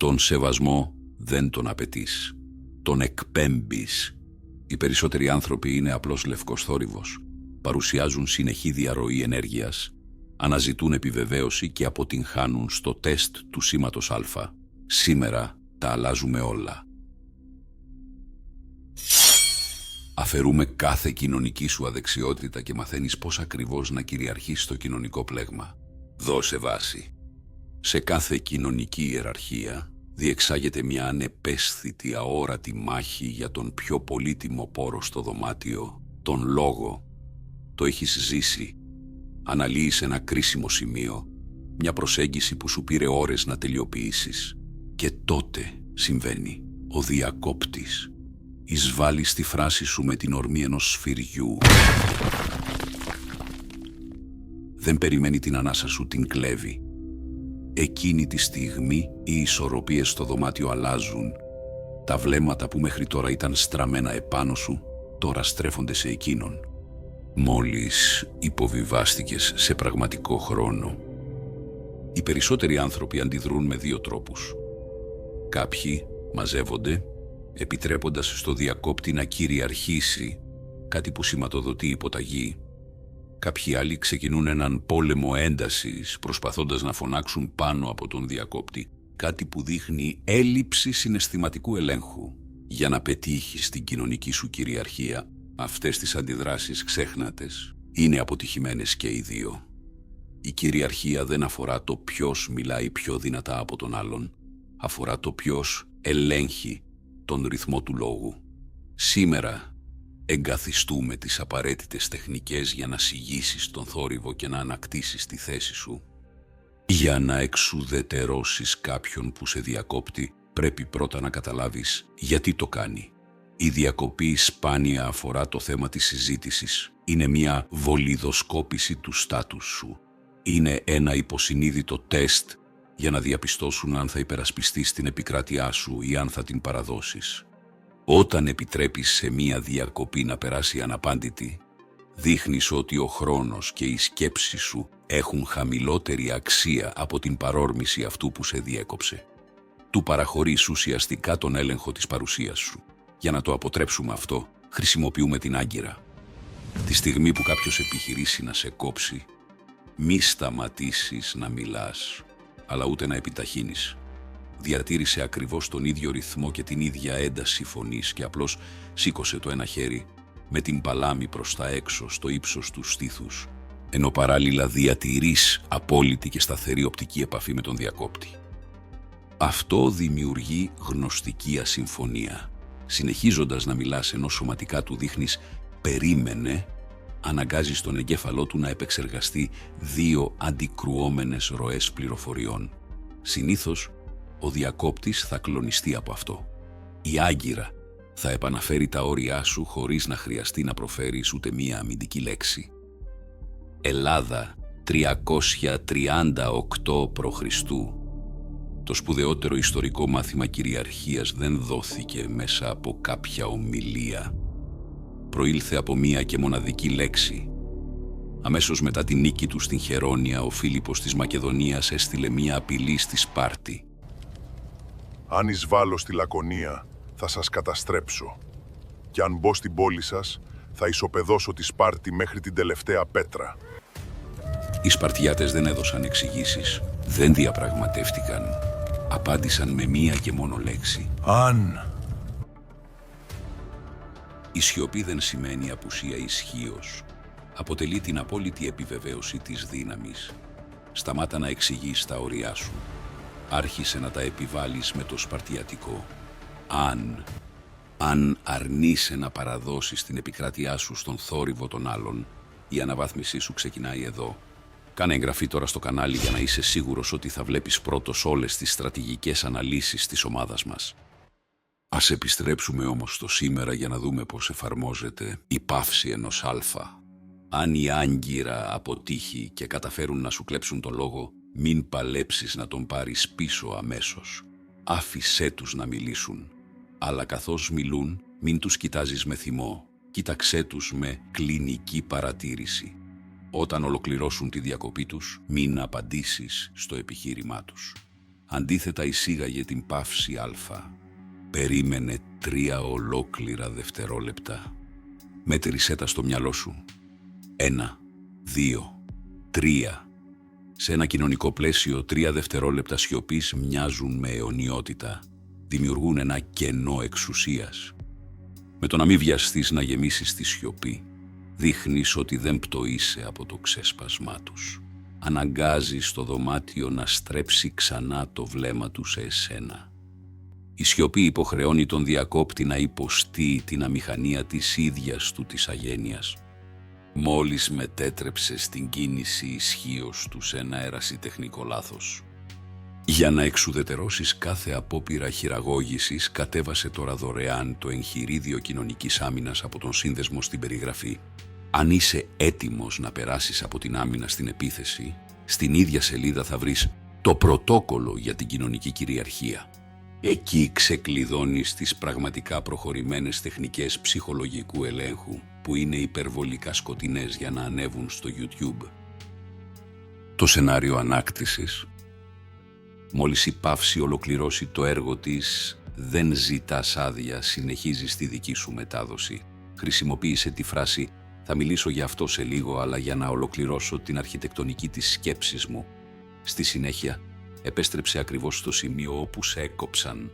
Τον σεβασμό δεν τον απαιτείς, τον εκπέμπεις. Οι περισσότεροι άνθρωποι είναι απλώς λευκός θόρυβος. Παρουσιάζουν συνεχή διαρροή ενέργειας, αναζητούν επιβεβαίωση και αποτυγχάνουν στο τεστ του σήματος Α. Σήμερα τα αλλάζουμε όλα. Αφαιρούμε κάθε κοινωνική σου αδεξιότητα και μαθαίνεις πώς ακριβώς να κυριαρχείς στο κοινωνικό πλέγμα. Δώσε βάση. Σε κάθε κοινωνική ιεραρχία διεξάγεται μια ανεπαίσθητη, αόρατη μάχη για τον πιο πολύτιμο πόρο στο δωμάτιο, τον λόγο. Το έχεις ζήσει. Αναλύεις ένα κρίσιμο σημείο, μια προσέγγιση που σου πήρε ώρες να τελειοποιήσεις. Και τότε συμβαίνει. Ο διακόπτης εισβάλλει στη φράση σου με την ορμή ενός σφυριού. Δεν περιμένει την ανάσα σου, την κλέβει. Εκείνη τη στιγμή οι ισορροπίες στο δωμάτιο αλλάζουν. Τα βλέμματα που μέχρι τώρα ήταν στραμμένα επάνω σου, τώρα στρέφονται σε εκείνον. Μόλις υποβιβάστηκες σε πραγματικό χρόνο. Οι περισσότεροι άνθρωποι αντιδρούν με δύο τρόπους. Κάποιοι μαζεύονται, επιτρέποντας στο διακόπτη να κυριαρχήσει, κάτι που σηματοδοτεί υποταγή. Κάποιοι άλλοι ξεκινούν έναν πόλεμο έντασης, προσπαθώντας να φωνάξουν πάνω από τον διακόπτη, κάτι που δείχνει έλλειψη συναισθηματικού ελέγχου. Για να πετύχεις την κοινωνική σου κυριαρχία, αυτές τις αντιδράσεις ξέχνατες είναι αποτυχημένες και οι δύο. Η κυριαρχία δεν αφορά το ποιος μιλάει πιο δυνατά από τον άλλον, αφορά το ποιος ελέγχει τον ρυθμό του λόγου. Σήμερα εγκαθιστούμε τις απαραίτητες τεχνικές για να σιγήσεις τον θόρυβο και να ανακτήσεις τη θέση σου. Για να εξουδετερώσεις κάποιον που σε διακόπτει, πρέπει πρώτα να καταλάβεις γιατί το κάνει. Η διακοπή σπάνια αφορά το θέμα της συζήτησης. Είναι μια βολιδοσκόπηση του στάτους σου. Είναι ένα υποσυνείδητο τεστ για να διαπιστώσουν αν θα υπερασπιστείς την επικράτειά σου ή αν θα την παραδώσεις. Όταν επιτρέπεις σε μία διακοπή να περάσει αναπάντητη, δείχνεις ότι ο χρόνος και η σκέψη σου έχουν χαμηλότερη αξία από την παρόρμηση αυτού που σε διέκοψε. Του παραχωρείς ουσιαστικά τον έλεγχο της παρουσίας σου. Για να το αποτρέψουμε αυτό, χρησιμοποιούμε την άγκυρα. Τη στιγμή που κάποιος επιχειρήσει να σε κόψει, μη σταματήσεις να μιλάς, αλλά ούτε να επιταχύνεις. Διατήρησε ακριβώς τον ίδιο ρυθμό και την ίδια ένταση φωνής και απλώς σήκωσε το ένα χέρι με την παλάμη προς τα έξω στο ύψος του στήθους, ενώ παράλληλα διατηρείς απόλυτη και σταθερή οπτική επαφή με τον διακόπτη. Αυτό δημιουργεί γνωστική ασυμφωνία. Συνεχίζοντας να μιλάς ενώ σωματικά του δείχνεις «περίμενε», αναγκάζεις τον εγκέφαλό του να επεξεργαστεί δύο αντικρουόμενες ροές πληροφοριών. Συνήθως, ο διακόπτης θα κλονιστεί από αυτό. Η άγκυρα θα επαναφέρει τα όρια σου χωρίς να χρειαστεί να προφέρεις ούτε μία αμυντική λέξη. Ελλάδα 338 π.Χ. Το σπουδαιότερο ιστορικό μάθημα κυριαρχίας δεν δόθηκε μέσα από κάποια ομιλία. Προήλθε από μία και μοναδική λέξη. Αμέσως μετά την νίκη του στην Χερόνια, ο Φίλιππος της Μακεδονίας έστειλε μία απειλή στη Σπάρτη. «Αν εισβάλλω στη Λακωνία, θα σας καταστρέψω. Και αν μπω στην πόλη σας, θα ισοπεδώσω τη Σπάρτη μέχρι την τελευταία πέτρα». Οι Σπαρτιάτες δεν έδωσαν εξηγήσεις, δεν διαπραγματεύτηκαν. Απάντησαν με μία και μόνο λέξη. «Αν». Η σιωπή δεν σημαίνει απουσία ισχύος. Αποτελεί την απόλυτη επιβεβαίωση της δύναμης. Σταμάτα να εξηγείς τα όρια σου. Άρχισε να τα επιβάλλεις με το σπαρτιατικό. Αν αρνείσαι να παραδώσεις την επικράτειά σου στον θόρυβο των άλλων, η αναβάθμισή σου ξεκινάει εδώ. Κάνε εγγραφή τώρα στο κανάλι για να είσαι σίγουρος ότι θα βλέπεις πρώτος όλες τις στρατηγικές αναλύσεις της ομάδας μας. Ας επιστρέψουμε όμως στο σήμερα για να δούμε πώς εφαρμόζεται η παύση ενός Α. Αν η άγκυρα αποτύχει και καταφέρουν να σου κλέψουν το λόγο, μην παλέψεις να τον πάρεις πίσω αμέσως. Άφησέ τους να μιλήσουν. Αλλά καθώς μιλούν, μην τους κοιτάζεις με θυμό. Κοίταξέ τους με κλινική παρατήρηση. Όταν ολοκληρώσουν τη διακοπή τους, μην απαντήσεις στο επιχείρημά τους. Αντίθετα εισήγαγε την παύση Α. Περίμενε 3 ολόκληρα δευτερόλεπτα. Μέτρησέ τα στο μυαλό σου. 1, 2, 3. Σε ένα κοινωνικό πλαίσιο, 3 δευτερόλεπτα σιωπής μοιάζουν με αιωνιότητα. Δημιουργούν ένα κενό εξουσίας. Με το να μην βιαστείς να γεμίσεις τη σιωπή, δείχνεις ότι δεν πτωείσαι από το ξέσπασμά τους. Αναγκάζεις το δωμάτιο να στρέψει ξανά το βλέμμα του σε εσένα. Η σιωπή υποχρεώνει τον διακόπτη να υποστεί την αμηχανία της ίδιας του της αγένειας. Μόλις μετέτρεψες την κίνηση ισχύως του σε ένα ερασιτεχνικό λάθος. Για να εξουδετερώσεις κάθε απόπειρα χειραγώγησης, κατέβασε τώρα δωρεάν το εγχειρίδιο κοινωνικής άμυνας από τον σύνδεσμο στην περιγραφή. Αν είσαι έτοιμος να περάσεις από την άμυνα στην επίθεση, στην ίδια σελίδα θα βρεις το πρωτόκολλο για την κοινωνική κυριαρχία. Εκεί ξεκλειδώνεις τις πραγματικά προχωρημένες τεχνικές ψυχολογικού ελέγχου, που είναι υπερβολικά σκοτεινές για να ανέβουν στο YouTube. Το σενάριο ανάκτησης. Μόλις η παύση ολοκληρώσει το έργο της, δεν ζητάς άδεια, συνεχίζεις τη δική σου μετάδοση. Χρησιμοποίησε τη φράση «Θα μιλήσω για αυτό σε λίγο, αλλά για να ολοκληρώσω την αρχιτεκτονική της σκέψης μου». Στη συνέχεια, επέστρεψε ακριβώς στο σημείο όπου σε έκοψαν.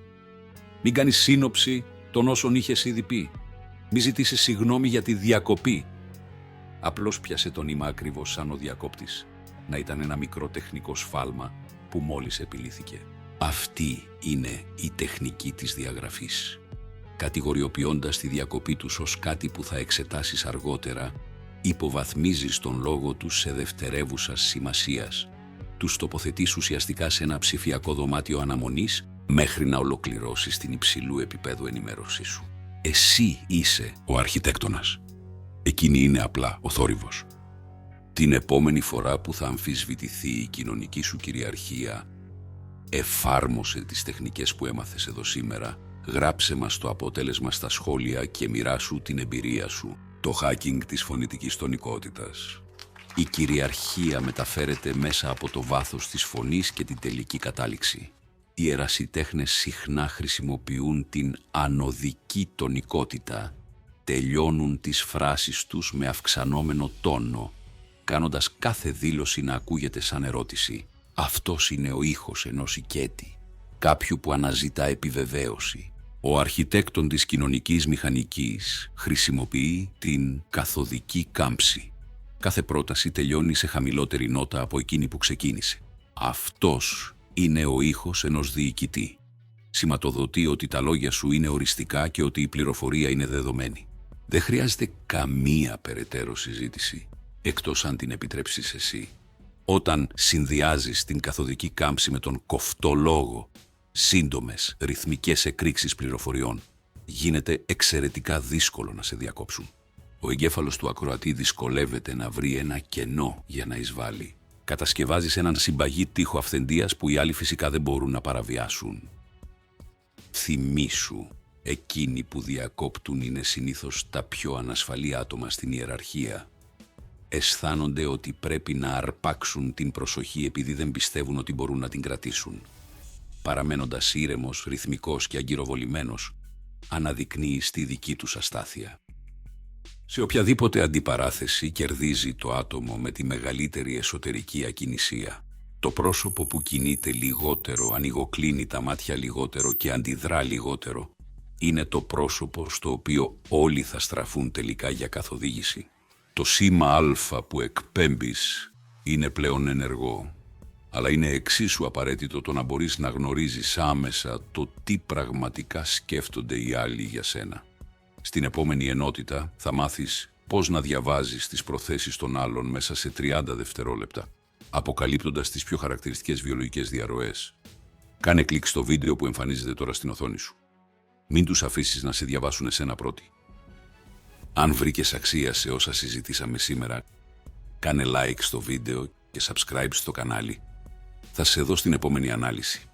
Μην κάνεις σύνοψη των όσων είχες ήδη πει. Μην ζητήσεις συγγνώμη για τη διακοπή. Απλώς πιάσε το νήμα ακριβώς σαν ο διακόπτης. Να ήταν ένα μικρό τεχνικό σφάλμα που μόλις επιλύθηκε. Αυτή είναι η τεχνική της διαγραφής. Κατηγοριοποιώντας τη διακοπή τους ως κάτι που θα εξετάσεις αργότερα, υποβαθμίζεις τον λόγο τους σε δευτερεύουσας σημασίας. Τους τοποθετείς ουσιαστικά σε ένα ψηφιακό δωμάτιο αναμονής μέχρι να ολοκληρώσεις την υψηλού επίπεδου ενημέρωσή σου. Εσύ είσαι ο αρχιτέκτονας. Εκείνη είναι απλά ο θόρυβος. Την επόμενη φορά που θα αμφισβητηθεί η κοινωνική σου κυριαρχία, εφάρμοσε τις τεχνικές που έμαθες εδώ σήμερα, γράψε μας το αποτέλεσμα στα σχόλια και μοιράσου την εμπειρία σου. Το hacking της φωνητικής τονικότητας. Η κυριαρχία μεταφέρεται μέσα από το βάθος της φωνής και την τελική κατάληξη. Οι ερασιτέχνες συχνά χρησιμοποιούν την ανωδική τονικότητα, τελειώνουν τις φράσεις τους με αυξανόμενο τόνο, κάνοντας κάθε δήλωση να ακούγεται σαν ερώτηση. Αυτός είναι ο ήχος ενός οικέτη, κάποιου που αναζητά επιβεβαίωση. Ο αρχιτέκτον της κοινωνικής μηχανικής χρησιμοποιεί την καθοδική κάμψη. Κάθε πρόταση τελειώνει σε χαμηλότερη νότα από εκείνη που ξεκίνησε. Αυτός είναι ο ήχος ενός διοικητή. Σηματοδοτεί ότι τα λόγια σου είναι οριστικά και ότι η πληροφορία είναι δεδομένη. Δεν χρειάζεται καμία περαιτέρω συζήτηση, εκτός αν την επιτρέψεις εσύ. Όταν συνδυάζεις την καθοδική κάμψη με τον κοφτό λόγο, σύντομες, ρυθμικές εκρήξεις πληροφοριών, γίνεται εξαιρετικά δύσκολο να σε διακόψουν. Ο εγκέφαλος του ακροατή δυσκολεύεται να βρει ένα κενό για να εισβάλλει. Κατασκευάζεις έναν συμπαγή τοίχο αυθεντίας που οι άλλοι φυσικά δεν μπορούν να παραβιάσουν. Θυμήσου, εκείνοι που διακόπτουν είναι συνήθως τα πιο ανασφαλή άτομα στην ιεραρχία. Αισθάνονται ότι πρέπει να αρπάξουν την προσοχή επειδή δεν πιστεύουν ότι μπορούν να την κρατήσουν. Παραμένοντας ήρεμος, ρυθμικός και αγκυροβολημένος, αναδεικνύεις τη δική τους αστάθεια. Σε οποιαδήποτε αντιπαράθεση κερδίζει το άτομο με τη μεγαλύτερη εσωτερική ακινησία. Το πρόσωπο που κινείται λιγότερο, ανοιγοκλίνει τα μάτια λιγότερο και αντιδρά λιγότερο, είναι το πρόσωπο στο οποίο όλοι θα στραφούν τελικά για καθοδήγηση. Το σήμα Α που εκπέμπεις είναι πλέον ενεργό, αλλά είναι εξίσου απαραίτητο το να μπορείς να γνωρίζεις άμεσα το τι πραγματικά σκέφτονται οι άλλοι για σένα. Στην επόμενη ενότητα θα μάθεις πώς να διαβάζεις τις προθέσεις των άλλων μέσα σε 30 δευτερόλεπτα, αποκαλύπτοντας τις πιο χαρακτηριστικές βιολογικές διαρροές. Κάνε κλικ στο βίντεο που εμφανίζεται τώρα στην οθόνη σου. Μην τους αφήσεις να σε διαβάσουν εσένα πρώτοι. Αν βρήκες αξία σε όσα συζητήσαμε σήμερα, κάνε like στο βίντεο και subscribe στο κανάλι. Θα σε δω στην επόμενη ανάλυση.